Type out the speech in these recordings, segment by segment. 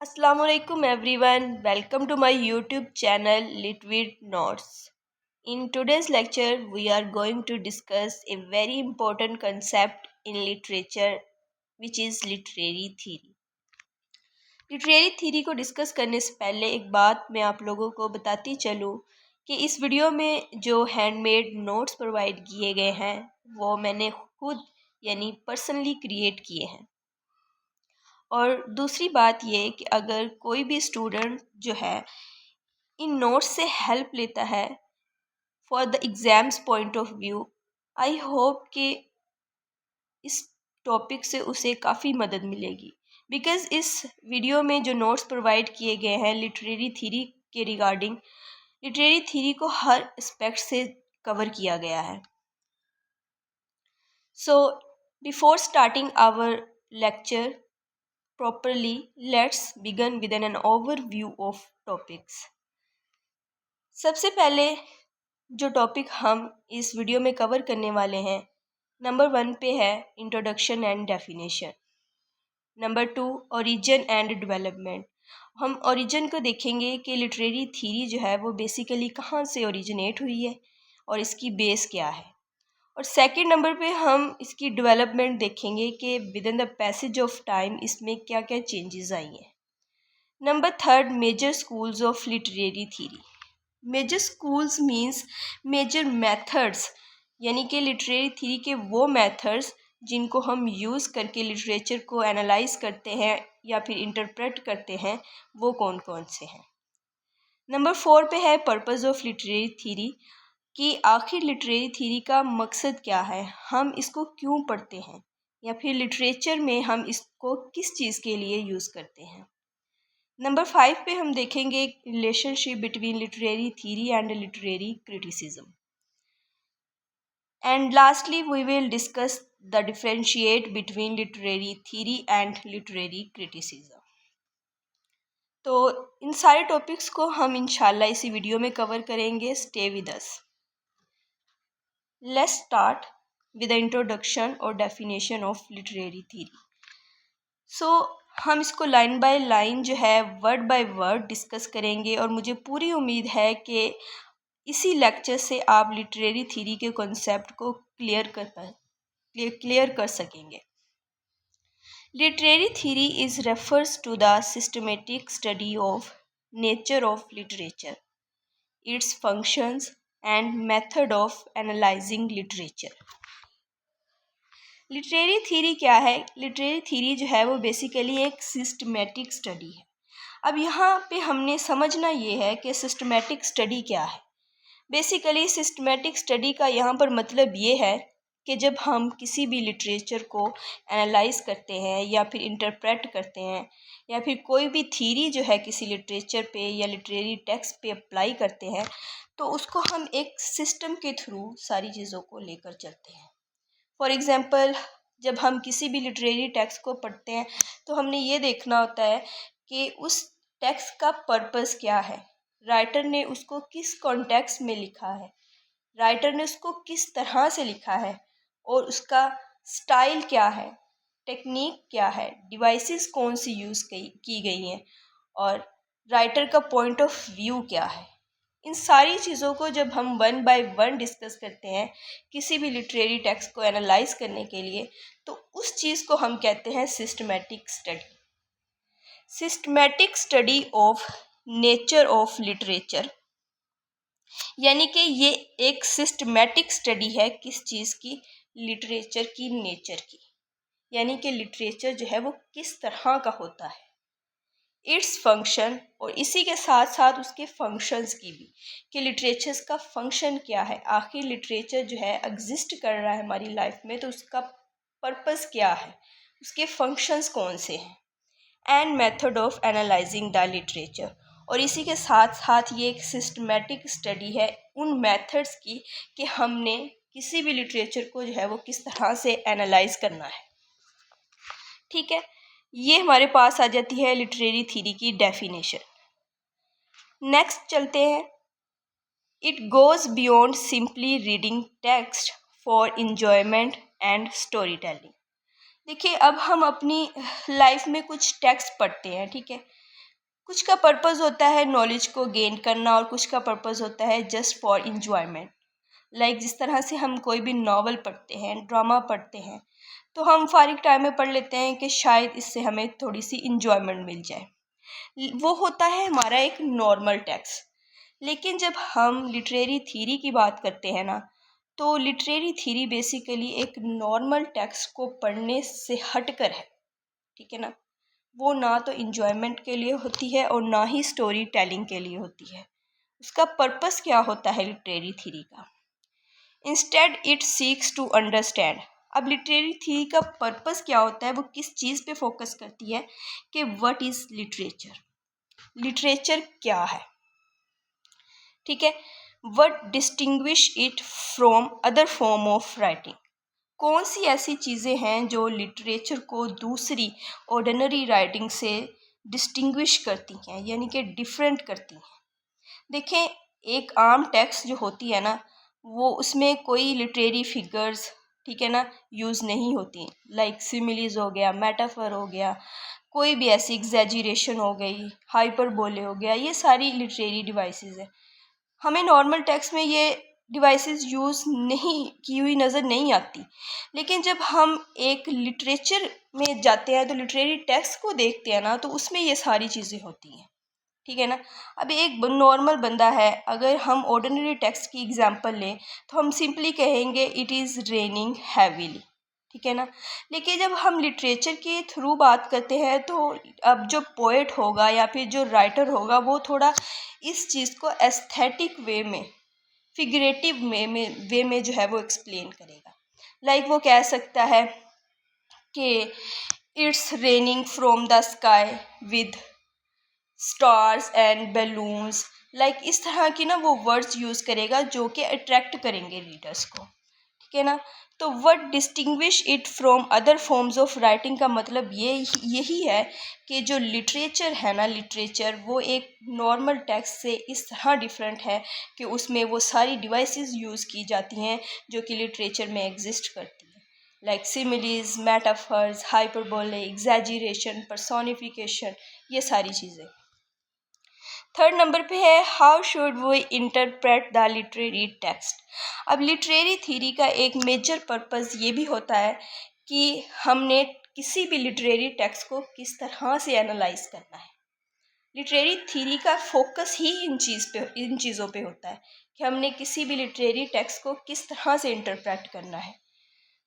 Assalamualaikum everyone. Welcome to my YouTube channel Litwid Notes. In today's lecture, we are going to discuss a very important concept in literature, which is literary theory. Literary theory को discuss करने से पहले एक बात मैं आप लोगों को बताती चलूँ कि इस वीडियो में जो हैंडमेड नोट्स प्रोवाइड किए गए हैं वो मैंने खुद यानी पर्सनली क्रिएट किए हैं। और दूसरी बात ये कि अगर कोई भी स्टूडेंट जो है इन नोट्स से हेल्प लेता है for the exams point of view, I hope कि इस टॉपिक से उसे काफ़ी मदद मिलेगी। बिकॉज़ इस वीडियो में जो नोट्स प्रोवाइड किए गए हैं लिटरेरी थ्योरी के रिगार्डिंग, लिटरेरी थ्योरी को हर एस्पेक्ट से कवर किया गया है। So before starting our lecture properly, let's begin with an overview of topics. सबसे पहले जो टॉपिक हम इस वीडियो में कवर करने वाले हैं, नंबर 1 पे है introduction and definition. Number 2 origin and development. हम ओरिजिन को देखेंगे कि लिटरेरी थ्योरी जो है वो बेसिकली कहाँ से ओरिजिनेट हुई है और इसकी बेस क्या है। और सेकंड नंबर पे हम इसकी डेवलपमेंट देखेंगे कि within the passage of time इसमें क्या क्या चेंजेस आई हैं। Number third, major schools of literary theory. Major schools means major methods, यानी कि लिटरेरी थ्योरी के वो मेथड्स जिनको हम यूज़ करके लिटरेचर को एनालाइज करते हैं या फिर इंटरप्रेट करते हैं, वो कौन कौन से हैं। नंबर 4 पे है पर्पस ऑफ लिटरेरी थ्योरी, कि आखिर लिटरेरी थ्योरी का मकसद क्या है, हम इसको क्यों पढ़ते हैं या फिर लिटरेचर में हम इसको किस चीज़ के लिए यूज़ करते हैं। नंबर 5 पे हम देखेंगे relationship between literary theory and literary criticism. And lastly we will discuss the differentiate between literary theory and literary criticism. तो इन सारे टॉपिक्स को हम इंशाल्लाह इसी वीडियो में कवर करेंगे। Stay with us. Let's start with the introduction or definition of literary theory. So हम इसको लाइन बाय लाइन जो है वर्ड बाय वर्ड डिस्कस करेंगे और मुझे पूरी उम्मीद है कि इसी लेक्चर से आप लिटरेरी थ्योरी के कॉन्सेप्ट को क्लियर कर सकेंगे। Literary theory is refers to the systematic study of nature of literature, its functions and method of analysing literature. Literary theory क्या है? लिटरेरी थ्योरी जो है वो बेसिकली एक सिस्टमेटिक स्टडी है। अब यहाँ पे हमने समझना ये है कि सिस्टमेटिक स्टडी क्या है। बेसिकली सिस्टमेटिक स्टडी का यहाँ पर मतलब ये है कि जब हम किसी भी लिटरेचर को एनालाइज करते हैं या फिर इंटरप्रेट करते हैं या फिर कोई भी थ्योरी जो है किसी लिटरेचर पे या लिटरेरी टेक्स्ट पे अप्लाई करते हैं, तो उसको हम एक सिस्टम के थ्रू सारी चीज़ों को लेकर चलते हैं। फॉर एग्ज़ाम्पल, जब हम किसी भी लिटरेरी टेक्स्ट को पढ़ते हैं तो हमने ये देखना होता है कि उस टेक्स्ट का पर्पस क्या है, राइटर ने उसको किस कॉन्टेक्स्ट में लिखा है, राइटर ने उसको किस तरह से लिखा है और उसका स्टाइल क्या है, टेक्निक क्या है, डिवाइसेस कौन सी यूज़ की गई हैं और राइटर का पॉइंट ऑफ व्यू क्या है। इन सारी चीज़ों को जब हम वन बाय वन डिस्कस करते हैं किसी भी लिटरेरी टेक्स्ट को एनालाइज करने के लिए, तो उस चीज़ को हम कहते हैं systematic study. Systematic study of nature of literature, यानी कि ये एक सिस्टमेटिक स्टडी है किस चीज़ की? लिटरेचर की नेचर की, यानी कि लिटरेचर जो है वो किस तरह का होता है, इट्स फंक्शन, और इसी के साथ साथ उसके फंक्शंस की भी, कि लिटरेचर का फंक्शन क्या है, आखिर लिटरेचर जो है एग्जिस्ट कर रहा है हमारी लाइफ में तो उसका पर्पस क्या है, उसके फंक्शंस कौन से हैं। And method of analysing the literature, और इसी के साथ साथ ये एक सिस्टमेटिक स्टडी है उन मेथड्स की कि हमने किसी भी लिटरेचर को जो है वो किस तरह से एनालाइज करना है। ठीक है, ये हमारे पास आ जाती है लिटरेरी थ्योरी की डेफिनेशन। नेक्स्ट चलते हैं। It goes beyond simply reading text for enjoyment and story telling. देखिए, अब हम अपनी लाइफ में कुछ टेक्स्ट पढ़ते हैं, ठीक है, कुछ का पर्पज़ होता है नॉलेज को गेन करना और कुछ का पर्पज़ होता है जस्ट फॉर इंजॉयमेंट। लाइक जिस तरह से हम कोई भी नावल पढ़ते हैं, ड्रामा पढ़ते हैं, तो हम फारिग टाइम में पढ़ लेते हैं कि शायद इससे हमें थोड़ी सी इंजॉयमेंट मिल जाए। वो होता है हमारा एक नॉर्मल टेक्स्ट। लेकिन जब हम लिटरेरी थ्योरी की बात करते हैं ना, तो लिटरेरी थ्योरी बेसिकली एक नॉर्मल टेक्स्ट को पढ़ने से हटकर है। ठीक है ना, वो ना तो इंजॉयमेंट के लिए होती है और ना ही स्टोरी टेलिंग के लिए होती है। उसका पर्पस क्या होता है लिटरेरी थ्योरी का? Instead it seeks to understand. अब लिटरेरी थ्योरी का पर्पस क्या होता है, वो किस चीज़ पे फोकस करती है कि व्हाट इज़ लिटरेचर, लिटरेचर क्या है। ठीक है, what distinguish it from other form of writing. कौन सी ऐसी चीज़ें हैं जो लिटरेचर को दूसरी ऑर्डिनरी राइटिंग से डिस्टिंग्विश करती हैं, यानी कि डिफरेंट करती हैं। देखें, एक आम टेक्स्ट जो होती है ना, वो उसमें कोई लिटरेरी फिगर्स, ठीक है ना, यूज़ नहीं होती। लाइक सिमिलीज हो गया, मेटाफर हो गया, कोई भी ऐसी एग्जैजुरेशन हो गई, हाइपरबोले हो गया, ये सारी लिटरेरी डिवाइसेस है। हमें नॉर्मल टेक्स्ट में ये डिवाइसेस यूज़ नहीं की हुई नज़र नहीं आती। लेकिन जब हम एक लिटरेचर में जाते हैं तो लिटरेरी टेक्स्ट को देखते हैं ना, तो उसमें ये सारी चीज़ें होती हैं। ठीक है ना। अब एक नॉर्मल बंदा है, अगर हम ऑर्डिनरी टेक्स्ट की एग्जांपल लें तो हम सिंपली कहेंगे इट इज़ रेनिंग हैवीली। ठीक है ना। लेकिन जब हम लिटरेचर के थ्रू बात करते हैं तो अब जो पोएट होगा या फिर जो राइटर होगा वो थोड़ा इस चीज़ को एस्थेटिक वे में, फिगरेटिव वे में जो है वो एक्सप्लेन करेगा। लाइक वो कह सकता है कि it's raining from the sky with stars and balloons. Like इस तरह की ना वो वर्ड्स यूज़ करेगा जो कि अट्रैक्ट करेंगे रीडर्स को। ठीक है ना। तो what distinguish it from other forms of writing का मतलब यही है कि जो लिटरेचर है ना, लिटरेचर वो एक नॉर्मल टेक्स्ट से इस तरह डिफरेंट है कि उसमें वो सारी डिवाइसेस यूज़ की जाती हैं जो कि लिटरेचर में एग्जिस्ट करती हैं। Like similes, metaphors, hyperbole, exaggeration, personification, ये सारी चीज़ें। थर्ड नंबर पे है how should we interpret the literary text. अब लिटरेरी थ्योरी का एक मेजर पर्पस ये भी होता है कि हमने किसी भी लिटरेरी टेक्स्ट को किस तरह से एनालाइज करना है। लिटरेरी थ्योरी का फोकस ही इन चीज़ों पे होता है कि हमने किसी भी लिटरेरी टेक्स्ट को किस तरह से इंटरप्रेट करना है।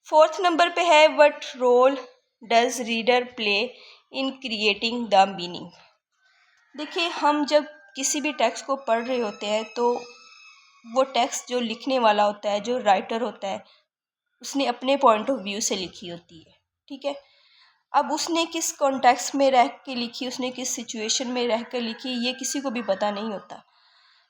फोर्थ नंबर पे है what role does reader play in creating the meaning. देखिए, हम जब किसी भी टेक्स्ट को पढ़ रहे होते हैं तो वो टेक्स्ट जो लिखने वाला होता है, जो राइटर होता है, उसने अपने पॉइंट ऑफ व्यू से लिखी होती है। ठीक है। अब उसने किस कॉन्टेक्स्ट में रह के लिखी, उसने किस सिचुएशन में रह कर लिखी, ये किसी को भी पता नहीं होता।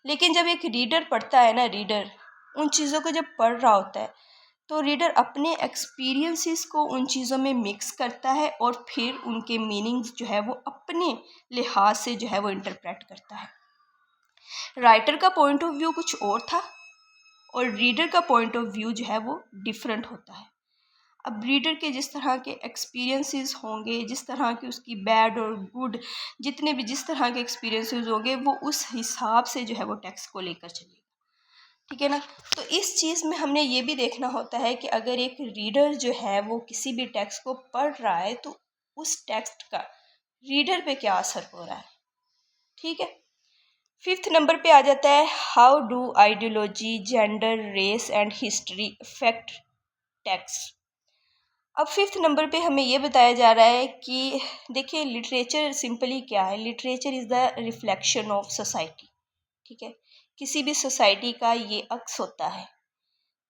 लेकिन जब एक रीडर पढ़ता है ना, रीडर उन चीज़ों को जब पढ़ रहा होता है तो रीडर अपने एक्सपीरियंसेस को उन चीज़ों में मिक्स करता है और फिर उनके मीनिंग्स जो है वो अपने लिहाज से जो है वो इंटरप्रेट करता है। राइटर का पॉइंट ऑफ व्यू कुछ और था और रीडर का पॉइंट ऑफ व्यू जो है वो डिफरेंट होता है। अब रीडर के जिस तरह के एक्सपीरियंसेस होंगे, जिस तरह की उसकी बैड और गुड, जितने भी जिस तरह के एक्सपीरियंसेस होंगे, वो उस हिसाब से जो है वो टेक्स्ट को लेकर चलेगा। ठीक है ना। तो इस चीज़ में हमने ये भी देखना होता है कि अगर एक रीडर जो है वो किसी भी टेक्स्ट को पढ़ रहा है तो उस टेक्स्ट का रीडर पे क्या असर हो रहा है। ठीक है। फिफ्थ नंबर पे आ जाता है how do ideology, gender, race and history affect text. अब फिफ्थ नंबर पे हमें ये बताया जा रहा है कि देखिए, लिटरेचर सिंपली क्या है, literature is the reflection of society. ठीक है। किसी भी सोसाइटी का ये अक्स होता है।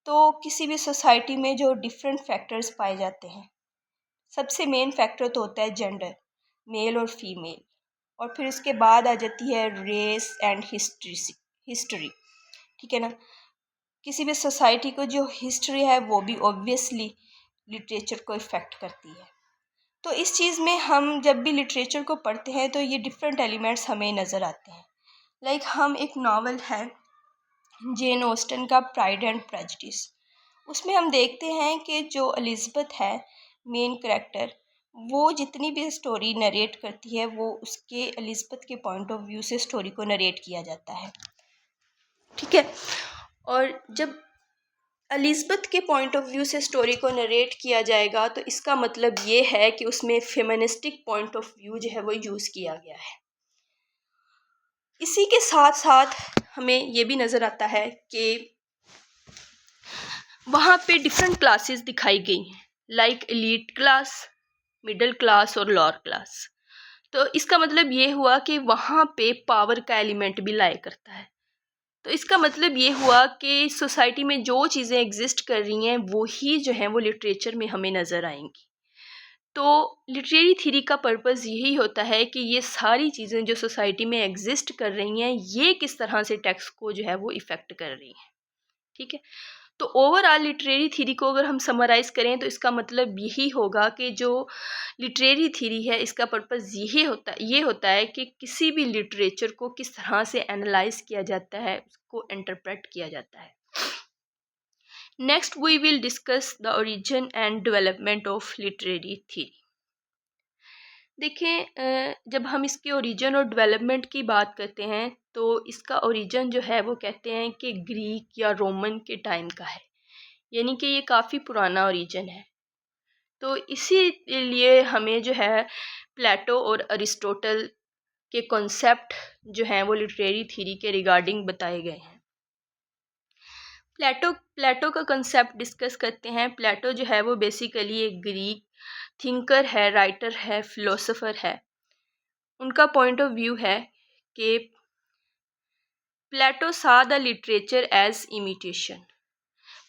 तो किसी भी सोसाइटी में जो डिफरेंट फैक्टर्स पाए जाते हैं, सबसे मेन फैक्टर तो होता है जेंडर, मेल और फीमेल, और फिर उसके बाद आ जाती है रेस एंड हिस्ट्री। ठीक है ना। किसी भी सोसाइटी को जो हिस्ट्री है वो भी ऑब्वियसली लिटरेचर को इफ़ेक्ट करती है। तो इस चीज़ में हम जब भी लिटरेचर को पढ़ते हैं तो ये डिफरेंट एलिमेंट्स हमें नज़र आते हैं। लाइक हम एक नावल है जेन ऑस्टन का प्राइड एंड प्रेजुडिस, उसमें हम देखते हैं कि जो एलिज़ाबेथ है मेन कैरेक्टर, वो जितनी भी स्टोरी नरेट करती है वो उसके एलिज़ाबेथ के पॉइंट ऑफ व्यू से स्टोरी को नरेट किया जाता है, ठीक है। और जब एलिज़ाबेथ के पॉइंट ऑफ व्यू से स्टोरी को नरेट किया जाएगा तो इसका मतलब ये है कि उसमें फेमिनिस्टिक पॉइंट ऑफ व्यू जो है वो यूज़ किया गया है। इसी के साथ साथ हमें ये भी नज़र आता है कि वहाँ पे डिफरेंट क्लासेस दिखाई गई हैं, like elite class, middle class और लोअर क्लास। तो इसका मतलब ये हुआ कि वहाँ पे पावर का एलिमेंट भी लाया करता है। तो इसका मतलब ये हुआ कि सोसाइटी में जो चीज़ें एग्जिस्ट कर रही हैं वही जो हैं वो लिटरेचर में हमें नज़र आएंगी। तो लिटरेरी थ्योरी का पर्पज़ यही होता है कि ये सारी चीज़ें जो सोसाइटी में एग्जिस्ट कर रही हैं ये किस तरह से टेक्स्ट को जो है वो इफ़ेक्ट कर रही हैं, ठीक है। तो ओवरऑल लिटरेरी थ्योरी को अगर हम समराइज़ करें तो इसका मतलब यही होगा कि जो लिटरेरी थ्योरी है इसका पर्पज़ ये होता है कि किसी भी लिटरेचर को किस तरह से एनालाइज किया जाता है, उसको इंटरप्रेट किया जाता है। Next we will discuss the origin and development of literary theory. देखें, जब हम इसके ओरिजिन और डेवलपमेंट की बात करते हैं तो इसका ओरिजिन जो है वो कहते हैं कि ग्रीक या रोमन के टाइम का है, यानी कि ये काफ़ी पुराना ओरिजिन है। तो इसीलिए हमें जो है प्लेटो और अरिस्टोटल के कॉन्सेप्ट जो हैं वो लिटरेरी थ्योरी के रिगार्डिंग बताए गए हैं। प्लेटो का कंसेप्ट डिस्कस करते हैं। प्लेटो जो है वो बेसिकली एक ग्रीक थिंकर है, राइटर है, फिलोसोफर है। उनका पॉइंट ऑफ व्यू है कि प्लेटो सा द लिटरेचर एज इमिटेशन।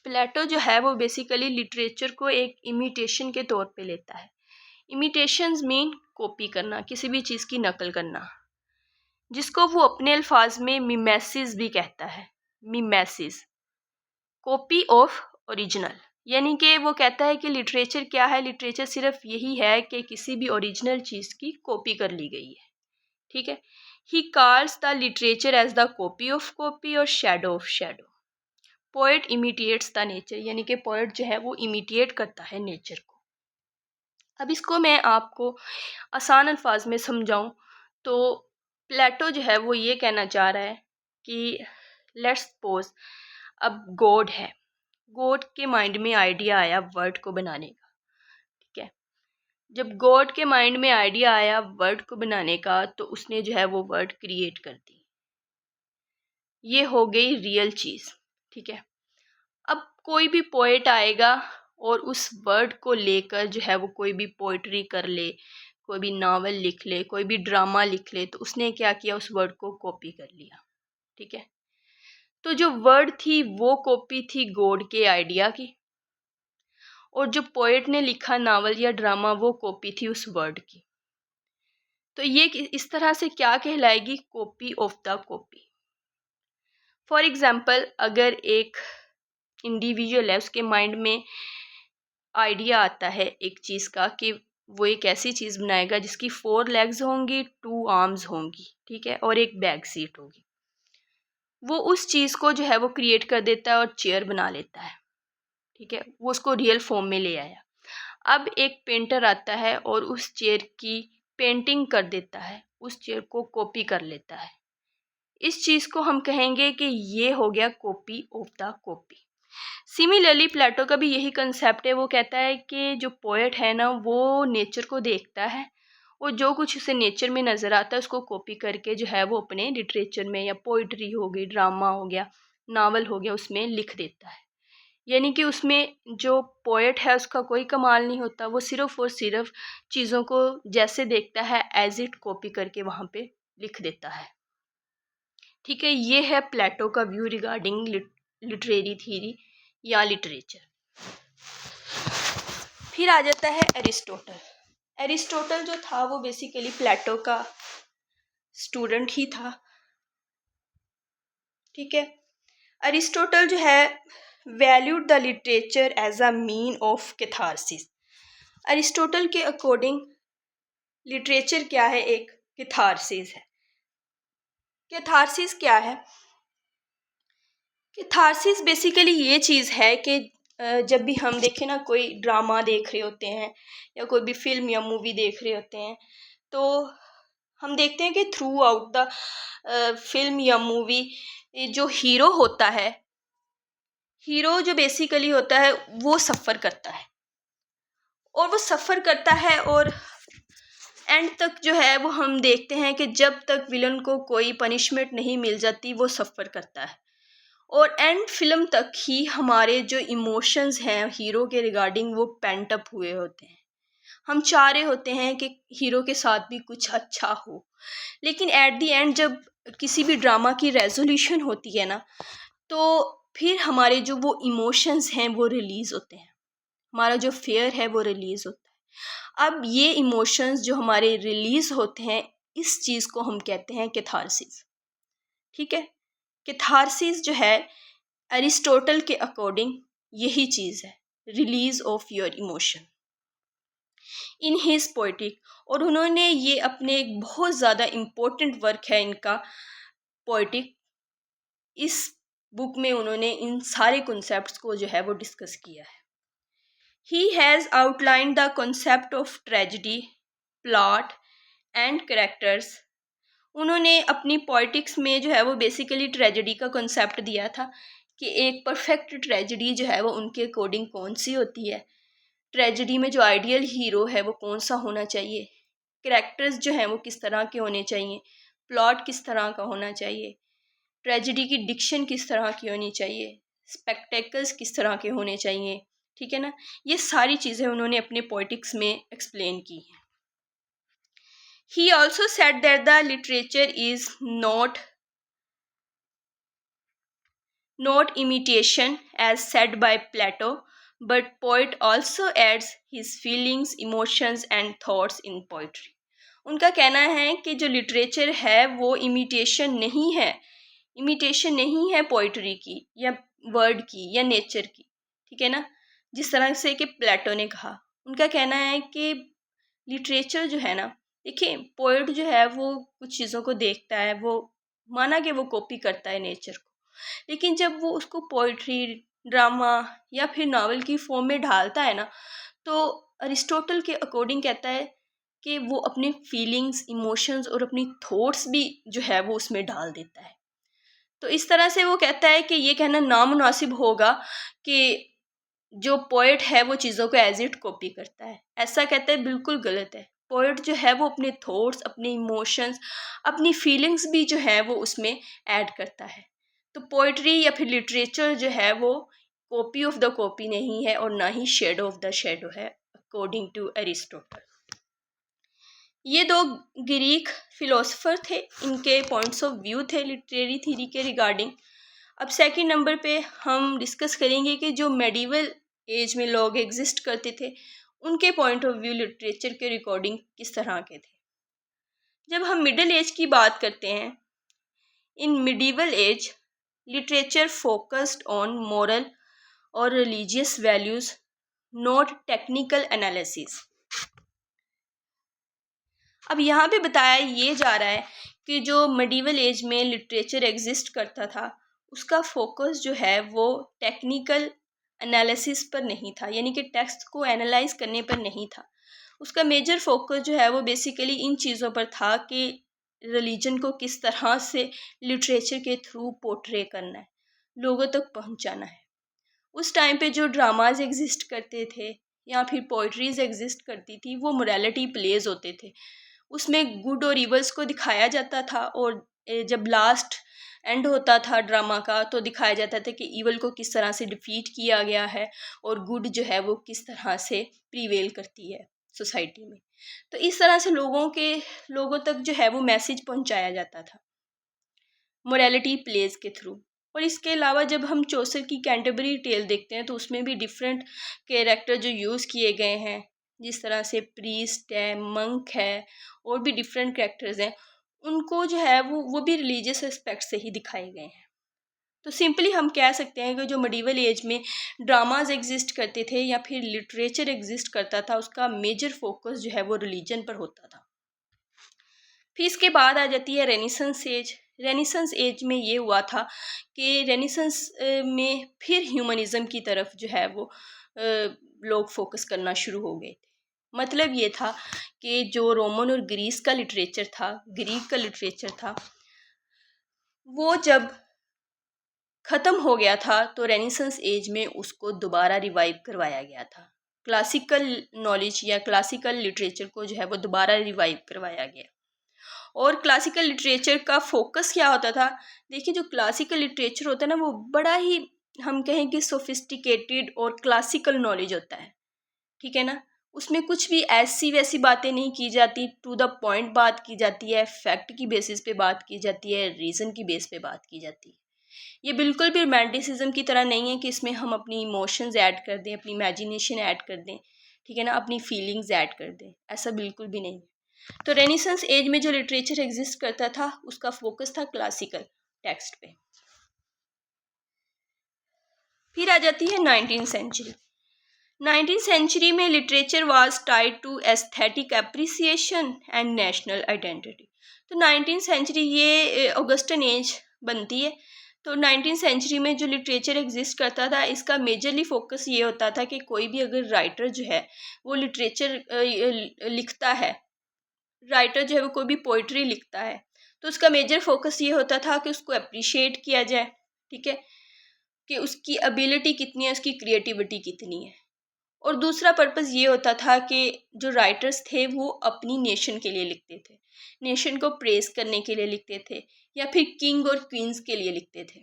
प्लेटो जो है वो बेसिकली लिटरेचर को एक इमिटेशन के तौर पे लेता है। इमिटेशंस मीन कॉपी करना, किसी भी चीज़ की नकल करना, जिसको वो अपने अल्फाज में मिमेसिस भी कहता है। मिमेसिस, कॉपी ऑफ ओरिजिनल, यानी कि वो कहता है कि लिटरेचर क्या है, लिटरेचर सिर्फ यही है कि किसी भी ओरिजिनल चीज़ की कॉपी कर ली गई है, ठीक है। He calls the literature as the copy और shadow of shadow. Poet imitates the nature, यानी कि पोएट जो है वो इमिटेट करता है नेचर को। अब इसको मैं आपको आसान अल्फाज में समझाऊं तो प्लेटो जो है वो ये कहना चाह रहा है कि लेट्स सपोज अब गॉड है, गॉड के माइंड में आइडिया आया वर्ड को बनाने का, ठीक है। जब गॉड के माइंड में आइडिया आया वर्ड को बनाने का तो उसने जो है वो वर्ड क्रिएट कर दी, ये हो गई रियल चीज़, ठीक है। अब कोई भी पोएट आएगा और उस वर्ड को लेकर जो है वो कोई भी पोइट्री कर ले, कोई भी नावल लिख ले, कोई भी ड्रामा लिख ले, तो उसने क्या किया, उस वर्ड को कॉपी कर लिया, ठीक है। तो जो वर्ड थी वो कॉपी थी गॉड के आइडिया की, और जो पोएट ने लिखा नावल या ड्रामा वो कॉपी थी उस वर्ड की। तो ये इस तरह से क्या कहलाएगी, copy of the copy. For example, अगर एक इंडिविजुअल है, उसके माइंड में आइडिया आता है एक चीज़ का कि वो एक ऐसी चीज़ बनाएगा जिसकी 4 लेग्स होंगी, 2 आर्म्स होंगी, ठीक है, और एक बैक सीट होगी। वो उस चीज़ को जो है वो क्रिएट कर देता है और चेयर बना लेता है, ठीक है, वो उसको रियल फॉर्म में ले आया। अब एक पेंटर आता है और उस चेयर की पेंटिंग कर देता है, उस चेयर को कॉपी कर लेता है। इस चीज़ को हम कहेंगे कि ये हो गया copy of the copy. Similarly Plato का भी यही कंसेप्ट है। वो कहता है कि जो पोएट है ना वो नेचर को देखता है और जो कुछ उसे नेचर में नज़र आता है उसको कॉपी करके जो है वो अपने लिटरेचर में, या पोइट्री हो गई, ड्रामा हो गया, नावल हो गया, उसमें लिख देता है। यानी कि उसमें जो पोएट है उसका कोई कमाल नहीं होता, वो सिर्फ़ और सिर्फ चीज़ों को जैसे देखता है एज इट कॉपी करके वहाँ पे लिख देता है, ठीक है। ये है प्लेटो का व्यू रिगार्डिंग लिटरेरी थ्योरी या लिटरेचर। फिर आ जाता है एरिस्टोटल। एरिस्टोटल जो था वो बेसिकली प्लेटो का स्टूडेंट ही था, ठीक है। एरिस्टोटल जो है valued the literature as a mean of catharsis. Aristotle के अकॉर्डिंग लिटरेचर क्या है, एक कैथारसिस है। कैथारसिस क्या है? कैथारसिस बेसिकली ये चीज़ है कि जब भी हम देखें ना, कोई ड्रामा देख रहे होते हैं या कोई भी फिल्म या मूवी देख रहे होते हैं, तो हम देखते हैं कि थ्रू आउट द फिल्म या मूवी जो हीरो होता है, हीरो जो बेसिकली होता है वो सफ़र करता है, और वो सफ़र करता है, और एंड तक जो है वो हम देखते हैं कि जब तक विलन को कोई पनिशमेंट नहीं मिल जाती वो सफ़र करता है, और एंड फिल्म तक ही हमारे जो इमोशंस हैं हीरो के रिगार्डिंग वो पेंट अप हुए होते हैं। हम चाह रहे होते हैं कि हीरो के साथ भी कुछ अच्छा हो, लेकिन एट दी एंड जब किसी भी ड्रामा की रेजोल्यूशन होती है ना, तो फिर हमारे जो वो इमोशंस हैं वो रिलीज़ होते हैं, हमारा जो फेयर है वो रिलीज़ होता है। अब ये इमोशंस जो हमारे रिलीज़ होते हैं, इस चीज़ को हम कहते हैं कैथारसिस। ठीक है, कैथारसिस जो है अरिस्टोटल के अकॉर्डिंग यही चीज़ है, release of your emotion in his poetic. और उन्होंने ये अपने एक बहुत ज़्यादा इम्पोर्टेंट वर्क है इनका पोइटिक, इस बुक में उन्होंने इन सारे कॉन्सेप्ट्स को जो है वो डिस्कस किया है। He has outlined the concept of tragedy, plot and characters. उन्होंने अपनी पॉलिटिक्स में जो है वो बेसिकली ट्रेजेडी का कॉन्सेप्ट दिया था कि एक परफेक्ट ट्रेजेडी जो है वो उनके अकॉर्डिंग कौन सी होती है, ट्रेजेडी में जो आइडियल हीरो है वो कौन सा होना चाहिए, कैरेक्टर्स जो हैं वो किस तरह के होने चाहिए, प्लॉट किस तरह का होना चाहिए, ट्रेजेडी की डिक्शन किस तरह की होनी चाहिए, स्पेक्टेकल्स किस तरह के होने चाहिए। ठीक है ना, ये सारी चीज़ें उन्होंने अपने पॉलिटिक्स में एक्सप्लेन की हैं। He also said that the literature is not imitation as said by Plato, but poet also adds his feelings, emotions and thoughts in poetry. उनका कहना है कि जो लिटरेचर है वो इमिटेशन नहीं है पोइट्री की या वर्ड की या नेचर की। ठीक है ना, जिस तरह से कि प्लेटो ने कहा, उनका कहना है कि लिटरेचर जो है ना, देखिए पोएट जो है वो कुछ चीज़ों को देखता है, वो माना कि वो कॉपी करता है नेचर को, लेकिन जब वो उसको पोइट्री, ड्रामा या फिर नावल की फॉर्म में ढालता है ना, तो अरिस्टोटल के अकॉर्डिंग कहता है कि वो अपने फीलिंग्स, इमोशंस और अपनी थॉट्स भी जो है वो उसमें डाल देता है। तो इस तरह से वो कहता है कि ये कहना नामुनासिब होगा कि जो पोएट है वो चीज़ों को एज इट कॉपी करता है, ऐसा कहता है बिल्कुल गलत है। पोएट जो है वो अपने थॉट्स, अपने इमोशंस, अपनी फीलिंग्स भी जो है वो उसमें ऐड करता है। तो पोइट्री या फिर लिटरेचर जो है वो कॉपी ऑफ द कॉपी नहीं है, और ना ही शेडो ऑफ द शेडो है, अकॉर्डिंग टू एरिस्टोटल। ये दो ग्रीक फिलोसोफर थे, इनके पॉइंट्स ऑफ व्यू थे लिटरेरी थ्योरी के रिगार्डिंग। अब सेकंड नंबर पे हम डिस्कस करेंगे कि जो मेडिवल एज में लोग एग्जिस्ट करते थे, उनके पॉइंट ऑफ व्यू लिटरेचर के रिकॉर्डिंग किस तरह के थे। जब हम मिडिल एज की बात करते हैं, in medieval age literature focused on moral और religious values, not technical analysis. अब यहाँ पे बताया ये जा रहा है कि जो मिडिवल एज में लिटरेचर एग्जिस्ट करता था, उसका फोकस जो है वो टेक्निकल एनालिसिस पर नहीं था, यानी कि टेक्स्ट को एनालाइज करने पर नहीं था। उसका मेजर फोकस जो है वो बेसिकली इन चीज़ों पर था कि रिलीजन को किस तरह से लिटरेचर के थ्रू पोर्ट्रे करना है, लोगों तक पहुंचाना है। उस टाइम पे जो ड्रामाज एग्जिस्ट करते थे या फिर पोइट्रीज एग्जिस्ट करती थी, वो मोरालिटी प्लेज होते थे, उसमें गुड और इवल्स को दिखाया जाता था, और जब लास्ट एंड होता था ड्रामा का तो दिखाया जाता था कि इवल को किस तरह से डिफीट किया गया है और गुड जो है वो किस तरह से प्रीवेल करती है सोसाइटी में। तो इस तरह से लोगों तक जो है वो मैसेज पहुंचाया जाता था मोरालिटी प्लेज के थ्रू। और इसके अलावा जब हम चौसर की कैंटरबरी टेल देखते हैं तो उसमें भी डिफरेंट कैरेक्टर जो यूज़ किए गए हैं, जिस तरह से प्रीस्ट है, मंक है, और भी डिफरेंट कैरेक्टर्स हैं, उनको जो है वो भी रिलीजियस एस्पेक्ट से ही दिखाए गए हैं। तो सिंपली हम कह सकते हैं कि जो मिडिवल एज में ड्रामाज एग्जिस्ट करते थे या फिर लिटरेचर एग्जिस्ट करता था, उसका मेजर फोकस जो है वो रिलीजन पर होता था। फिर इसके बाद आ जाती है रेनेसेंस एज, रेनेसांस एज में ये हुआ था कि रेनेसांस में फिर ह्यूमनिज़्म की तरफ जो है वो लोग फोकस करना शुरू हो गए थे। मतलब ये था कि जो रोमन और ग्रीस का लिटरेचर था, ग्रीक का लिटरेचर था, वो जब ख़त्म हो गया था तो रेनेसांस एज में उसको दोबारा रिवाइव करवाया गया था। क्लासिकल नॉलेज या क्लासिकल लिटरेचर को जो है वो दोबारा रिवाइव करवाया गया। और क्लासिकल लिटरेचर का फोकस क्या होता था? देखिए, जो क्लासिकल लिटरेचर होता है ना, वो बड़ा ही, हम कहें कि सोफिस्टिकेटेड और क्लासिकल नॉलेज होता है, ठीक है ना। उसमें कुछ भी ऐसी वैसी बातें नहीं की जाती, टू द पॉइंट बात की जाती है, फैक्ट की बेसिस पे बात की जाती है, रीज़न की बेस पे बात की जाती है। ये बिल्कुल भी रोमांटिसिज्म की तरह नहीं है कि इसमें हम अपनी इमोशंस ऐड कर दें, अपनी इमेजिनेशन ऐड कर दें, ठीक है ना, अपनी फीलिंग्स ऐड कर दें। ऐसा बिल्कुल भी नहीं है। तो रेनेसांस एज में जो लिटरेचर एग्जिस्ट करता था उसका फोकस था क्लासिकल टेक्स्ट पे। फिर आ जाती है 19th सेंचुरी। 19th सेंचुरी में literature was tied to aesthetic appreciation and national identity. तो 19th सेंचुरी ये ऑगस्टन एज बनती है। तो 19th सेंचुरी में जो लिटरेचर एग्जिस्ट करता था, इसका मेजरली फोकस ये होता था कि कोई भी अगर राइटर जो है वो लिटरेचर लिखता है, राइटर जो है वो कोई भी पोइट्री लिखता है, तो उसका मेजर फोकस ये होता था कि उसको अप्रिशिएट किया जाए, ठीक है, कि उसकी एबिलिटी कितनी है, उसकी क्रिएटिविटी कितनी है। और दूसरा पर्पस ये होता था कि जो राइटर्स थे वो अपनी नेशन के लिए लिखते थे, नेशन को प्रेज करने के लिए लिखते थे, या फिर किंग और क्वींस के लिए लिखते थे,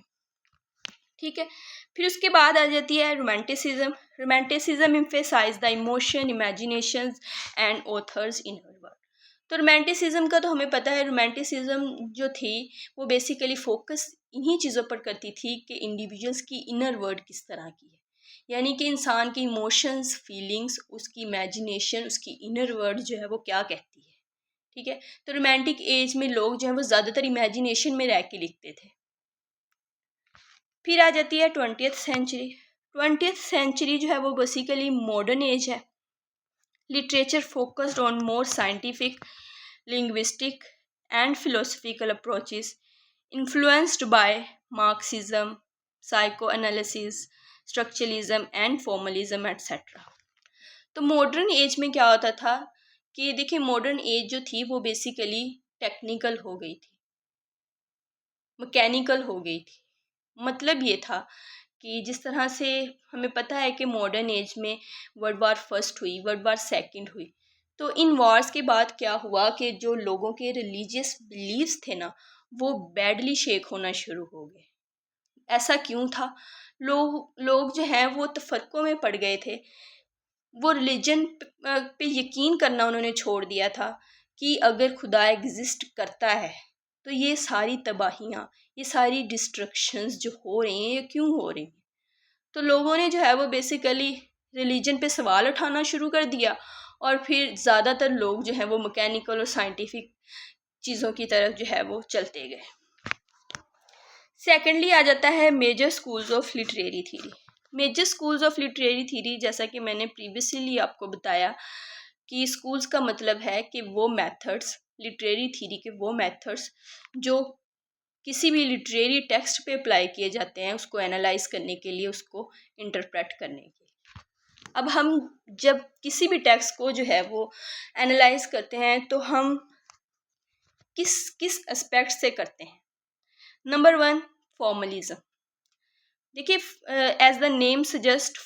ठीक है। फिर उसके बाद आ जाती है romanticism. Romanticism emphasise the emotion, imaginations and authors inner work. तो रोमांटिसिज्म का तो हमें पता है, रोमांटिसिज्म जो थी वो बेसिकली फोकस इन्हीं चीज़ों पर करती थी कि इंडिविजुअल्स की इनर वर्ल्ड किस तरह की है, यानी कि इंसान के इमोशंस, फीलिंग्स, उसकी इमेजिनेशन, उसकी इनर वर्ल्ड जो है वो क्या कहती है, ठीक है। तो रोमांटिक एज में लोग जो है वो ज़्यादातर इमेजिनेशन में रह के लिखते थे। फिर आ जाती है 20th सेंचुरी। 20th सेंचुरी जो है वो बेसिकली मॉडर्न एज है। Literature focused on more scientific, linguistic and philosophical approaches influenced by Marxism, psychoanalysis, structuralism and formalism etcetera. तो मॉडर्न एज में क्या होता था कि देखिए, मॉडर्न एज जो थी वो बेसिकली टेक्निकल हो गई थी, मैकेनिकल हो गई थी। मतलब ये था कि जिस तरह से हमें पता है कि मॉडर्न एज में वर्ल्ड वार फर्स्ट हुई, वर्ल्ड वार सेकंड हुई, तो इन वॉर्स के बाद क्या हुआ कि जो लोगों के रिलीजियस बिलीव्स थे ना, वो बैडली शेक होना शुरू हो गए। ऐसा क्यों था? लोग जो हैं वो तफरकों में पड़ गए थे। वो रिलीजन पे यकीन करना उन्होंने छोड़ दिया था कि अगर खुदा एग्जिस्ट करता है तो ये सारी तबाहियाँ, ये सारी डिस्ट्रक्शंस जो हो रही हैं, ये क्यों हो रही हैं। तो लोगों ने जो है वो बेसिकली रिलीजन पे सवाल उठाना शुरू कर दिया, और फिर ज़्यादातर लोग जो हैं वो मैकेनिकल और साइंटिफिक चीज़ों की तरफ जो है वो चलते गए। सेकेंडली आ जाता है major schools of literary theory. Major schools of literary theory, जैसा कि मैंने प्रीवियसली आपको बताया कि स्कूल्स का मतलब है कि वो मेथड्स, लिटरेरी थीरी के वो मेथड्स जो किसी भी लिटरेरी टेक्स्ट पे अप्लाई किए जाते हैं, उसको एनालाइज करने के लिए, उसको इंटरप्रेट करने के लिए। अब हम जब किसी भी टेक्स्ट को जो है वो एनालाइज करते हैं तो हम किस किस एस्पेक्ट से करते हैं। Number 1, formalism. देखिए, as the name suggest,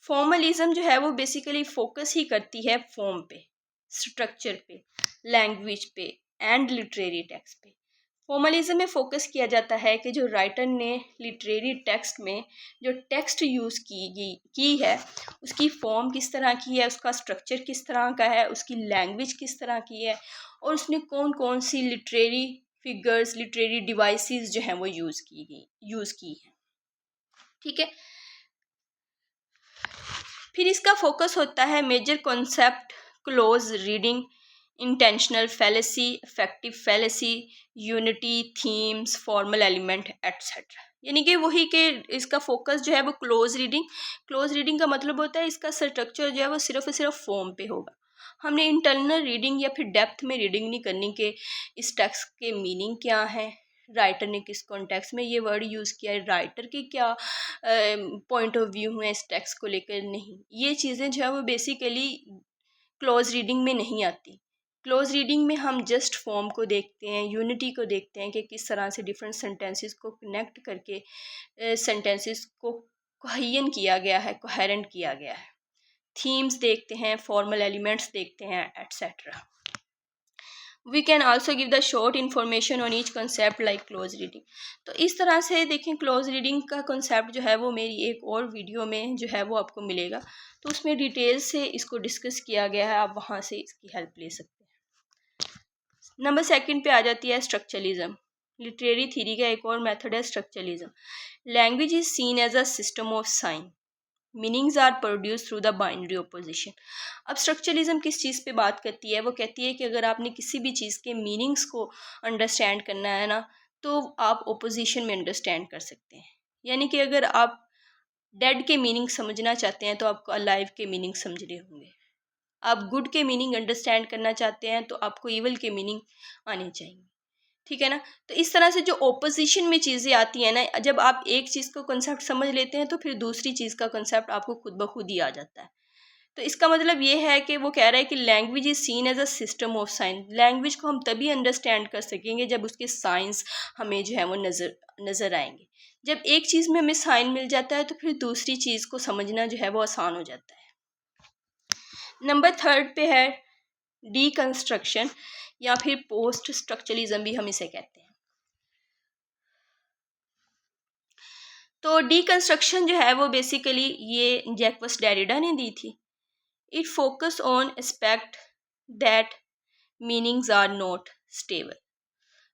formalism जो है वो बेसिकली फोकस ही करती है फॉर्म पे, स्ट्रक्चर पे, लैंग्वेज पे एंड लिटरेरी टेक्स्ट पे। फॉर्मलिज्म में फोकस किया जाता है कि जो राइटर ने लिटरेरी टेक्स्ट में जो टेक्स्ट यूज़ की है, उसकी फॉर्म किस तरह की है, उसका स्ट्रक्चर किस तरह का है, उसकी लैंग्वेज किस तरह की है, और उसने कौन कौन सी लिटरेरी फिगर्स, लिटरेरी डिवाइसेस जो हैं वो यूज़ की है, ठीक है। फिर इसका फोकस होता है major concept, close reading, intentional fallacy, effective fallacy, unity, themes, formal element etcetera. यानी कि वही कि इसका फोकस जो है वो क्लोज रीडिंग का मतलब होता है इसका स्ट्रक्चर जो है वो सिर्फ और सिर्फ फॉर्म पे होगा। हमने इंटरनल रीडिंग या फिर डेप्थ में रीडिंग नहीं करनी कि इस टेक्स्ट के मीनिंग क्या है, राइटर ने किस कॉन्टेक्स्ट में ये वर्ड यूज़ किया है, राइटर के क्या पॉइंट ऑफ व्यू है इस टेक्स्ट को लेकर। नहीं, ये चीज़ें जो है वो बेसिकली क्लोज रीडिंग में नहीं आती। क्लोज रीडिंग में हम जस्ट फॉर्म को देखते हैं, यूनिटी को देखते हैं कि किस तरह से डिफरेंट सेंटेंसेस को कनेक्ट करके सेंटेंसेस को कोहेरेंट किया गया है, कोहेरेंट किया गया है। थीम्स देखते हैं, फॉर्मल एलिमेंट्स देखते हैं, etcetera. We can also give the short information on each concept like close reading. तो इस तरह से देखें, क्लोज रीडिंग का कंसेप्ट जो है वो मेरी एक और वीडियो में जो है वो आपको मिलेगा, तो उसमें डिटेल से इसको डिस्कस किया गया है, आप वहाँ से इसकी हेल्प ले सकते हैं। नंबर सेकंड पे आ जाती है स्ट्रक्चरलिज्म। लिटरेरी थ्योरी का एक और मेथड है structuralism. Language is seen as a system of sign, meanings are produce through the binary opposition. अब स्ट्रक्चरलिज्म किस चीज़ पे बात करती है? वो कहती है कि अगर आपने किसी भी चीज़ के मीनिंग्स को अंडरस्टैंड करना है ना, तो आप ओपोजिशन में अंडरस्टैंड कर सकते हैं। यानी कि अगर आप डेड के मीनिंग समझना चाहते हैं तो आपको अलाइव के मीनिंग समझने होंगे। आप गुड के मीनिंग अंडरस्टैंड करना चाहते हैं तो आपको इवल के मीनिंग आने चाहिए। ठीक है ना? तो इस तरह से जो ओपोजिशन में चीज़ें आती हैं ना, जब आप एक चीज़ को कंसेप्ट समझ लेते हैं तो फिर दूसरी चीज़ का कंसेप्ट आपको खुद ब खुद ही आ जाता है। तो इसका मतलब ये है कि वो कह रहा है कि language is seen as a system of sign. Language को हम तभी अंडरस्टैंड कर सकेंगे जब उसके साइंस हमें जो है वो नज़र आएंगे। जब एक चीज़ में हमें साइन मिल जाता है तो फिर दूसरी चीज़ को समझना जो है वो आसान हो जाता है। नंबर थर्ड पे है डीकंस्ट्रक्शन या फिर पोस्ट स्ट्रक्चरलिज्म भी हम इसे कहते हैं। तो डीकंस्ट्रक्शन जो है वो बेसिकली ये जैक्वस डेरिडा ने दी थी। It focus on aspect that meanings are not stable.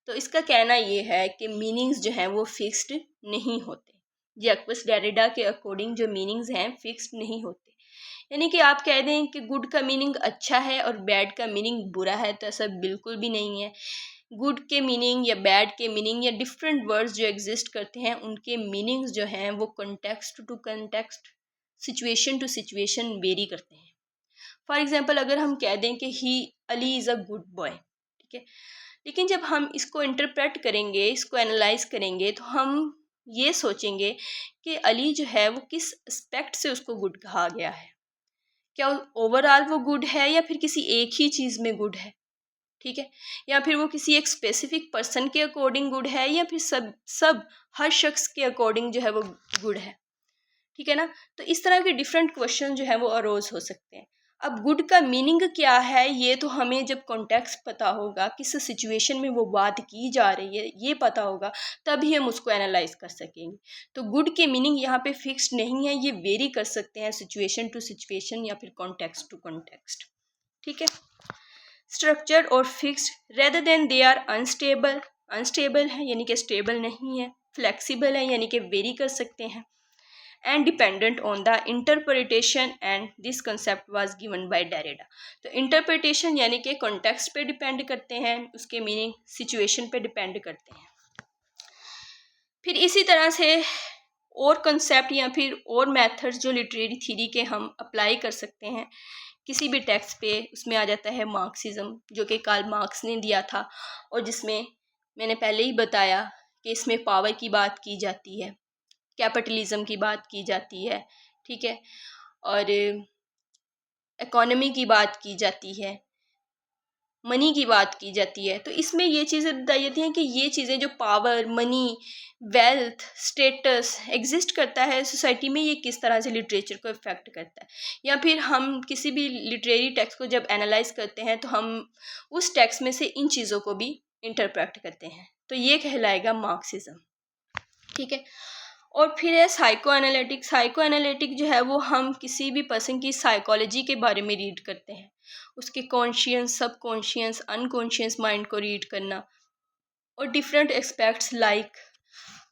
तो इसका कहना ये है कि मीनिंग्स जो हैं वो फिक्स्ड नहीं होते। जैक्वस डेरिडा के अकॉर्डिंग जो मीनिंग्स हैं फिक्स्ड नहीं होते। यानी कि आप कह दें कि गुड का मीनिंग अच्छा है और बैड का मीनिंग बुरा है, तो ऐसा बिल्कुल भी नहीं है। गुड के मीनिंग या बैड के मीनिंग या डिफरेंट वर्ड्स जो एग्जिस्ट करते हैं उनके मीनिंग्स जो हैं वो context to context, situation to situation vary करते हैं। फॉर एग्जांपल, अगर हम कह दें कि he Ali is a good boy, ठीक है, लेकिन जब हम इसको इंटरप्रेट करेंगे, इसको एनालाइज करेंगे, तो हम ये सोचेंगे कि अली जो है वो किस एस्पेक्ट से उसको गुड कहा गया है। क्या ओवरऑल वो गुड है या फिर किसी एक ही चीज़ में गुड है, ठीक है, या फिर वो किसी एक स्पेसिफिक पर्सन के अकॉर्डिंग गुड है या फिर सब हर शख्स के अकॉर्डिंग जो है वो गुड है। ठीक है ना? तो इस तरह के डिफरेंट क्वेश्चन जो है वो अरोज हो सकते हैं। अब गुड का मीनिंग क्या है, ये तो हमें जब कॉन्टेक्स्ट पता होगा, किस सिचुएशन में वो बात की जा रही है ये पता होगा, तभी हम उसको एनालाइज कर सकेंगे। तो गुड के मीनिंग यहाँ पे फिक्स्ड नहीं है, ये वेरी कर सकते हैं सिचुएशन टू सिचुएशन या फिर कॉन्टेक्स्ट टू कॉन्टेक्स्ट। ठीक है? स्ट्रक्चर और fixed rather than they are unstable. Unstable है यानी कि स्टेबल नहीं है, फ्लेक्सिबल है यानी कि वेरी कर सकते हैं, and dependent on the interpretation, and this concept was given by Derrida। तो interpretation यानी कि context पे डिपेंड करते हैं, उसके मीनिंग सिचुएशन पे डिपेंड करते हैं। फिर इसी तरह से और कंसेप्ट या फिर और मेथड्स जो लिटरेरी थ्योरी के हम अप्लाई कर सकते हैं किसी भी टेक्स्ट पे, उसमें आ जाता है मार्क्सिज्म, जो कि कार्ल मार्क्स ने दिया था, और जिसमें मैंने पहले ही बताया कि इसमें पावर की बात की जाती है, कैपिटलिज्म की बात की जाती है, ठीक है, और इकोनॉमी की बात की जाती है, मनी की बात की जाती है। तो इसमें ये चीज़ें बताई जाती हैं कि ये चीज़ें जो power, money, wealth, status exist करता है सोसाइटी में, ये किस तरह से लिटरेचर को इफ़ेक्ट करता है। या फिर हम किसी भी लिटरेरी टेक्स्ट को जब एनालाइज करते हैं तो हम उस टेक्स्ट में से इन चीज़ों को भी इंटरप्रेट करते हैं, तो ये कहलाएगा मार्क्सिज्म। ठीक है? और फिर है साइको एनालिटिक। साइको एनालिटिक जो है वो हम किसी भी पर्सन की साइकोलॉजी के बारे में रीड करते हैं, उसके conscious, subconscious, unconscious mind को रीड करना, और different aspects like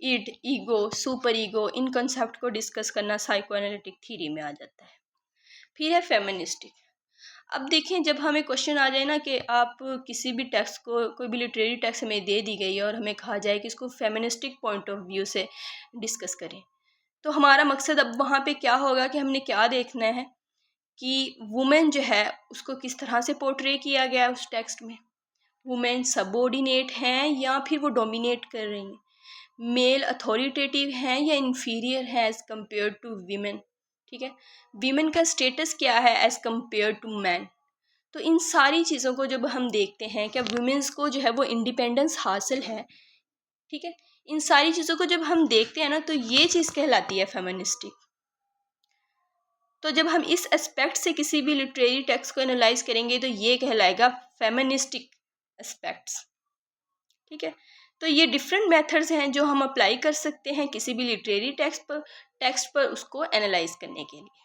id, ego, superego, इन कंसेप्ट को डिस्कस करना साइको एनालिटिक थ्योरी में आ जाता है। फिर है फेमिनिस्टिक। अब देखें, जब हमें क्वेश्चन आ जाए ना कि आप किसी भी टेक्स्ट को, कोई भी लिटरेरी टेक्स्ट हमें दे दी गई है और हमें कहा जाए कि इसको फेमिनिस्टिक पॉइंट ऑफ व्यू से डिस्कस करें, तो हमारा मकसद अब वहाँ पे क्या होगा कि हमने क्या देखना है कि वुमेन जो है उसको किस तरह से पोर्ट्रे किया गया है उस टेक्स्ट में। वुमेन सबऑर्डिनेट हैं या फिर वो डोमिनेट कर रही हैं, मेल अथॉरिटेटिव हैं या इन्फीरियर है एज कम्पेयर टू वीमेन। ठीक है, वीमेन का स्टेटस क्या है एज कम्पेयर टू मैन। तो इन सारी चीज़ों को जब हम देखते हैं, क्या वुमेन्स को जो है वो इंडिपेंडेंस हासिल है। ठीक है, इन सारी चीज़ों को जब हम देखते हैं ना, तो ये चीज़ कहलाती है फेमिनिस्टिक। तो जब हम इस एस्पेक्ट से किसी भी लिटरेरी टेक्स्ट को एनालाइज करेंगे तो ये कहलाएगा फेमिनिस्टिक एस्पेक्ट्स। ठीक है, तो ये डिफरेंट मेथड्स हैं जो हम अप्लाई कर सकते हैं किसी भी लिटरेरी टेक्स्ट पर उसको एनालाइज करने के लिए।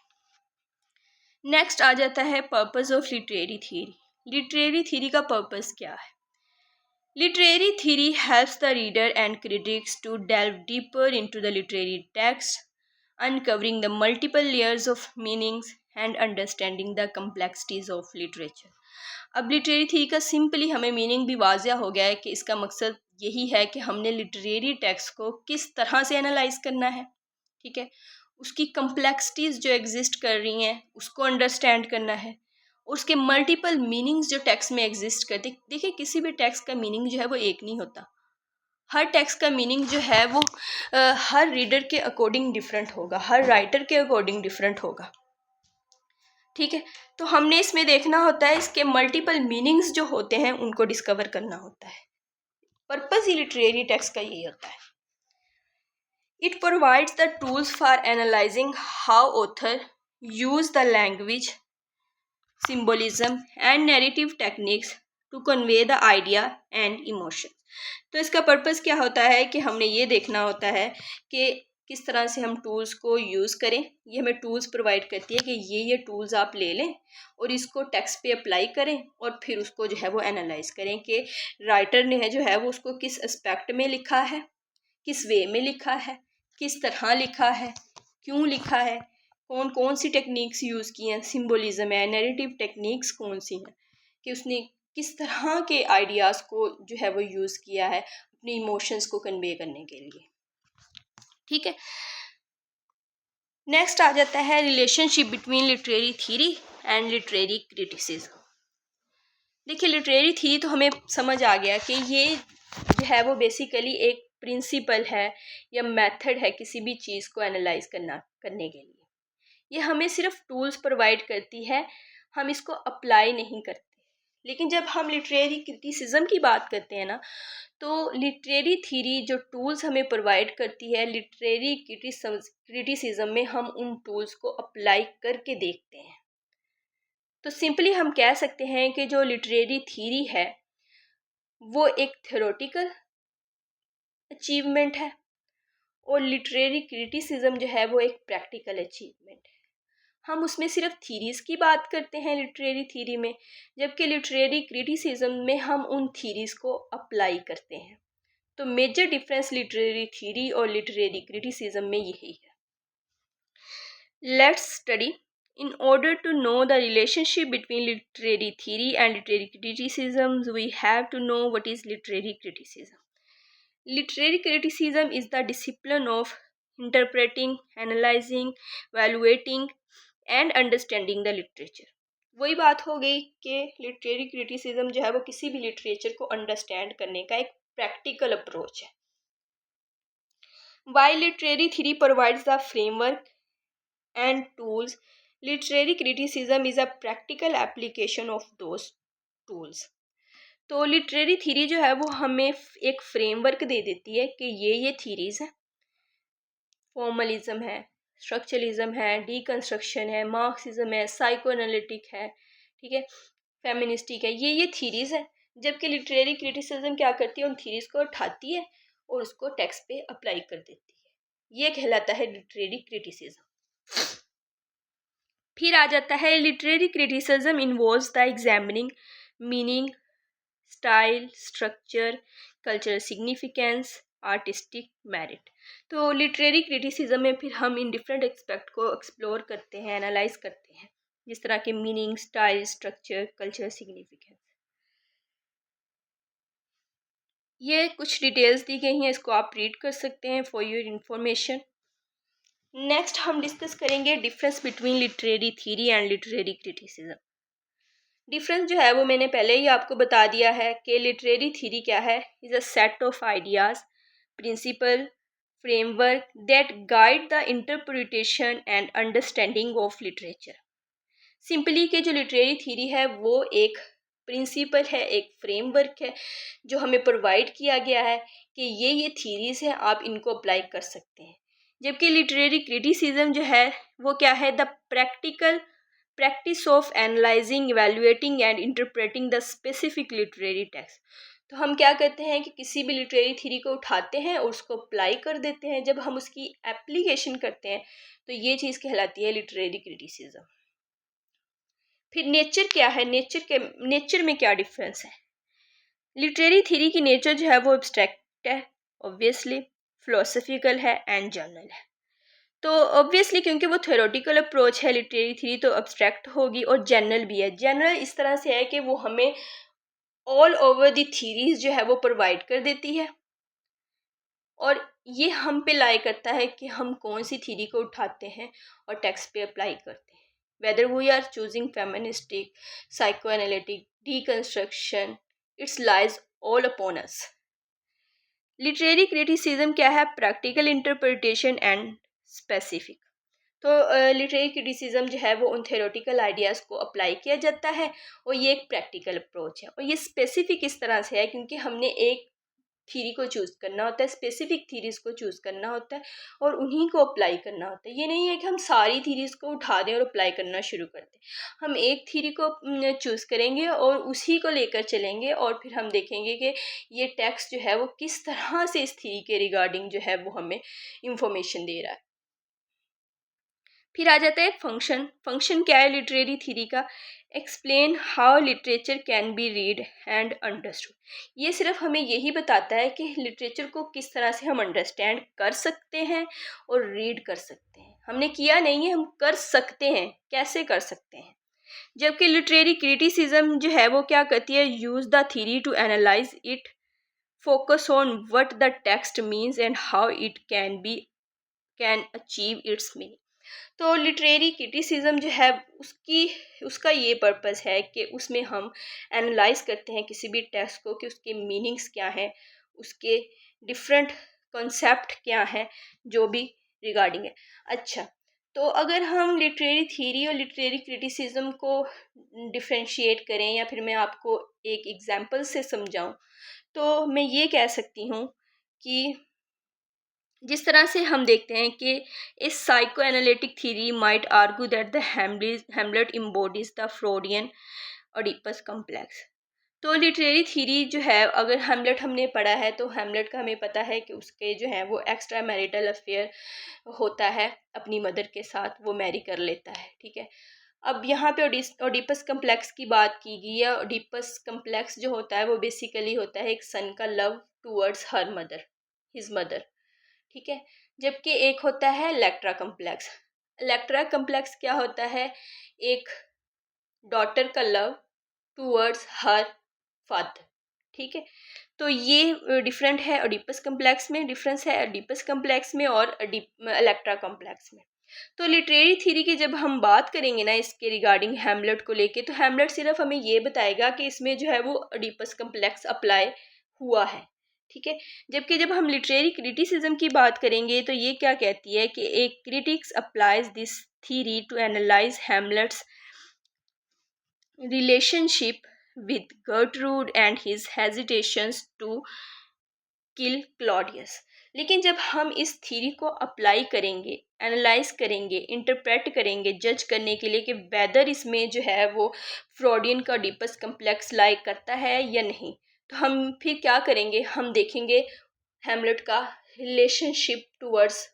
नेक्स्ट आ जाता है purpose of literary theory. Literary theory का पर्पस क्या है? Literary theory helps the reader and critics to delve deeper into the literary text, uncovering the multiple layers of meanings and understanding the complexities of literature। अब literary theory का simply हमें meaning भी वाज़िया हो गया है कि इसका मकसद यही है कि हमने लिटरेरी टेक्स्ट को किस तरह से एनालाइज करना है। ठीक है, उसकी कम्प्लेक्सिटीज़ जो एग्जिस्ट कर रही हैं उसको अंडरस्टैंड करना है, उसके मल्टीपल मीनिंग्स जो टेक्स्ट में एग्जिस्ट करते। देखिए, किसी भी टेक्स्ट का मीनिंग जो है वो एक नहीं होता। हर टेक्स्ट का मीनिंग जो है वो हर रीडर के अकॉर्डिंग डिफरेंट होगा, हर राइटर के अकॉर्डिंग डिफरेंट होगा। ठीक है, तो हमने इसमें देखना होता है, इसके मल्टीपल मीनिंग्स जो होते हैं उनको डिस्कवर करना होता है। पर्पस ही लिटरेरी टेक्स्ट का यही होता है। It provides the tools for analysing how author use the language, symbolism and narrative techniques to convey the idea and emotion. तो इसका पर्पस क्या होता है कि हमने ये देखना होता है कि किस तरह से हम टूल्स को यूज़ करें। ये हमें टूल्स प्रोवाइड करती है कि ये टूल्स आप ले लें और इसको टेक्स्ट पे अप्लाई करें और फिर उसको जो है वो एनालाइज करें कि राइटर ने जो है वो उसको किस एस्पेक्ट में लिखा है, किस वे में लिखा है, किस तरह लिखा है, क्यों लिखा है, कौन कौन सी टेक्निक्स यूज़ की हैं, सिंबलिज्म है, नैरेटिव टेक्निक्स कौन सी हैं, कि उसने किस तरह के आइडियाज़ को जो है वो यूज़ किया है अपने इमोशंस को कन्वे करने के लिए। ठीक है, नेक्स्ट आ जाता है relationship between literary theory and literary criticism. देखिए, लिटरेरी थ्योरी तो हमें समझ आ गया कि ये जो है वो बेसिकली एक प्रिंसिपल है या मेथड है किसी भी चीज़ को एनालाइज करने के लिए। ये हमें सिर्फ टूल्स प्रोवाइड करती है, हम इसको अप्लाई नहीं करते। लेकिन जब हम लिटरेरी क्रिटिसिज्म की बात करते हैं ना, तो लिटरेरी थ्योरी जो टूल्स हमें प्रोवाइड करती है, लिटरेरी क्रिटिसिज्म में हम उन टूल्स को अप्लाई करके देखते हैं। तो सिंपली हम कह सकते हैं कि जो लिटरेरी थ्योरी है वो एक थ्योरेटिकल अचीवमेंट है और लिटरेरी क्रिटिसिज्म जो है वो एक प्रैक्टिकल अचीवमेंट है। हम उसमें सिर्फ थीरीज़ की बात करते हैं लिटरेरी थ्योरी में, जबकि लिटरेरी क्रिटिसिज्म में हम उन थीरीज़ को अप्लाई करते हैं। तो मेजर डिफरेंस लिटरेरी थ्योरी और लिटरेरी क्रिटिसिज्म में यही है। Let's study. In order to know the relationship between literary theory and literary criticism, we have to know what is literary criticism. Literary criticism is the discipline of interpreting, analyzing, evaluating and understanding the literature. वही बात हो गई कि literary criticism जो है वो किसी भी लिटरेचर को अंडरस्टैंड करने का एक प्रैक्टिकल अप्रोच है। While literary theory provides the framework and tools, literary criticism is a practical application of those tools. तो लिटरेरी थ्योरी जो है वो हमें एक फ्रेमवर्क दे देती है कि ये थीरीज़ हैं, फॉर्मलिज्म है, स्ट्रक्चरलिज्म है, डीकंस्ट्रक्शन है, मार्क्सिज्म है, साइको एनालिटिक है, ठीक है, फेमिनिस्टिक है, ये थीरीज़ हैं। जबकि लिटरेरी क्रिटिसिज्म क्या करती है, उन थीरीज़ को उठाती है और उसको टेक्स्ट पे अप्लाई कर देती है। ये कहलाता है लिटरेरी क्रिटिसिज्म। फिर आ जाता है literary criticism involves the examining meaning, style, structure, cultural significance, artistic merit. तो लिटरेरी क्रिटिसिज्म में फिर हम इन डिफरेंट एस्पेक्ट को एक्सप्लोर करते हैं, एनालाइज करते हैं, जिस तरह के meaning, style, structure, cultural significance. ये कुछ डिटेल्स दी गई हैं, इसको आप रीड कर सकते हैं फॉर योर इंफॉर्मेशन। नेक्स्ट हम डिस्कस करेंगे difference between literary theory and literary criticism. Difference जो है वो मैंने पहले ही आपको बता दिया है कि लिटरेरी थीरी क्या है, is a set of ideas, principle, framework that guide the interpretation and understanding of literature. Simply के जो लिटरेरी थीरी है वो एक प्रिंसिपल है, एक फ्रेमवर्क है जो हमें प्रोवाइड किया गया है कि ये थीरीज हैं, आप इनको अप्लाई कर सकते हैं। जबकि लिटरेरी क्रिटिसिज्म जो है वो क्या है, the practical practice of analysing, evaluating and interpreting the specific literary text. तो हम क्या करते हैं कि किसी भी लिटरेरी थ्योरी को उठाते हैं और उसको अप्लाई कर देते हैं। जब हम उसकी एप्लीकेशन करते हैं तो ये चीज़ कहलाती है लिटरेरी क्रिटिसिज्म। फिर नेचर क्या है, नेचर में क्या डिफरेंस है। लिटरेरी थ्योरी की नेचर जो है वो एब्स्ट्रैक्ट है, ऑब्वियसली, फिलोसफिकल है एंड जर्नल है। तो ऑब्वियसली क्योंकि वो थ्योरेटिकल अप्रोच है लिटरेरी थ्योरी, तो एब्स्ट्रैक्ट होगी और जनरल भी है। जनरल इस तरह से है कि वो हमें ऑल ओवर दी थीरीज जो है वो प्रोवाइड कर देती है और ये हम पे लाई करता है कि हम कौन सी थीरी को उठाते हैं और टेक्स्ट पे अप्लाई करते हैं। Whether we are choosing feministic, psycho analytic, deconstruction, it's lies all upon us. Literary criticism क्या है, प्रैक्टिकल इंटरप्रिटेशन एंड स्पेसिफिक। तो लिटरेरी क्रिटिसिज्म जो है वो उन थ्योरेटिकल आइडियाज़ को अप्लाई किया जाता है और ये एक प्रैक्टिकल अप्रोच है। और ये स्पेसिफिक इस तरह से है क्योंकि हमने एक थीरी को चूज़ करना होता है, स्पेसिफिक थीरीज़ को चूज़ करना होता है और उन्हीं को अप्लाई करना होता है। ये नहीं है कि हम सारी थीरीज़ को उठा दें और अप्लाई करना शुरू कर दें। हम एक थीरी को चूज़ करेंगे और उसी को लेकर चलेंगे और फिर हम देखेंगे कि ये टेक्स्ट जो है वो किस तरह से इस थीरी के रिगार्डिंग जो है वो हमें इंफॉर्मेशन दे रहा है। फिर आ जाता है फंक्शन। फंक्शन क्या है लिटरेरी थ्योरी का, explain how literature can be read and understood. ये सिर्फ हमें यही बताता है कि लिटरेचर को किस तरह से हम अंडरस्टैंड कर सकते हैं और रीड कर सकते हैं। हमने किया नहीं है, हम कर सकते हैं, कैसे कर सकते हैं। जबकि लिटरेरी क्रिटिसिज्म जो है वो क्या करती है, use the theory to analyse it, focus on what the text means and how it can achieve its meaning. तो लिटरेरी क्रिटिसिज्म जो है उसका ये पर्पस है कि उसमें हम एनालाइज करते हैं किसी भी टेक्स्ट को कि उसके मीनिंग्स क्या हैं, उसके डिफरेंट कॉन्सेप्ट क्या हैं, जो भी रिगार्डिंग है। अच्छा, तो अगर हम लिटरेरी थ्योरी और लिटरेरी क्रिटिसिज्म को डिफ्रेंशिएट करें या फिर मैं आपको एक एग्जांपल से समझाऊं, तो मैं ये कह सकती हूँ कि जिस तरह से हम देखते हैं कि इस psychoanalytic theory might argue that the Hamlet embodies the Freudian Oedipus complex. तो लिटरेरी थ्योरी जो है, अगर हेमलेट हमने पढ़ा है तो हेमलेट का हमें पता है कि उसके जो है वो एक्स्ट्रा मैरिटल अफेयर होता है, अपनी मदर के साथ वो मैरी कर लेता है, ठीक है। अब यहाँ पे ओडिपस कम्प्लेक्स की बात की गई है। ओडिपस कम्प्लेक्स जो होता है वो बेसिकली होता है एक सन का love towards her mother, his mother, ठीक है। जबकि एक होता है इलेक्ट्रा कम्प्लेक्स। इलेक्ट्रा कम्प्लेक्स क्या होता है, एक डॉटर का लव टूवर्ड्स हर फादर, ठीक है। तो ये डिफरेंट है, ओडिपस कम्प्लेक्स में डिफरेंस है, ओडिपस कम्प्लेक्स में और इलेक्ट्रा कम्प्लेक्स में। तो लिटरेरी थ्योरी की जब हम बात करेंगे ना इसके रिगार्डिंग हेमलेट को लेके, तो हेमलेट सिर्फ हमें ये बताएगा कि इसमें जो है वो ओडिपस कम्प्लेक्स अप्लाई हुआ है, ठीक है। जबकि जब हम लिटरेरी क्रिटिसिज्म की बात करेंगे तो ये क्या कहती है कि एक critics applies this theory to analyse Hamlet's relationship with Gertrude and his hesitations to kill Claudius. लेकिन जब हम इस थ्योरी को अप्लाई करेंगे, एनालाइज करेंगे, इंटरप्रेट करेंगे, जज करने के लिए कि वेदर इसमें जो है वो फ्रॉडियन का ओडिपस कम्प्लेक्स लाइक करता है या नहीं, तो हम फिर क्या करेंगे, हम देखेंगे हेमलेट का रिलेशनशिप टूवर्ड्स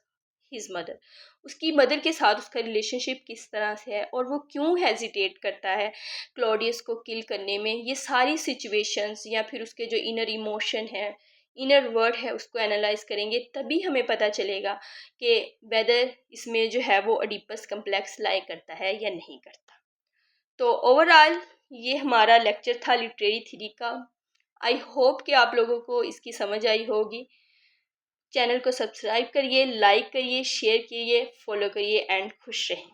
हिज मदर, उसकी मदर के साथ उसका रिलेशनशिप किस तरह से है और वो क्यों हेजिटेट करता है क्लॉडियस को किल करने में। ये सारी सिचुएशंस या फिर उसके जो इनर इमोशन है, इनर वर्ड है, उसको एनालाइज करेंगे, तभी हमें पता चलेगा कि वेदर इसमें जो है वो ओडिपस कम्प्लेक्स लाई करता है या नहीं करता। तो ओवरऑल ये हमारा लेक्चर था लिटरेरी थ्योरी का। आई होप कि आप लोगों को इसकी समझ आई होगी। चैनल को सब्सक्राइब करिए, लाइक करिए, शेयर कीजिए, फॉलो करिए एंड खुश रहें।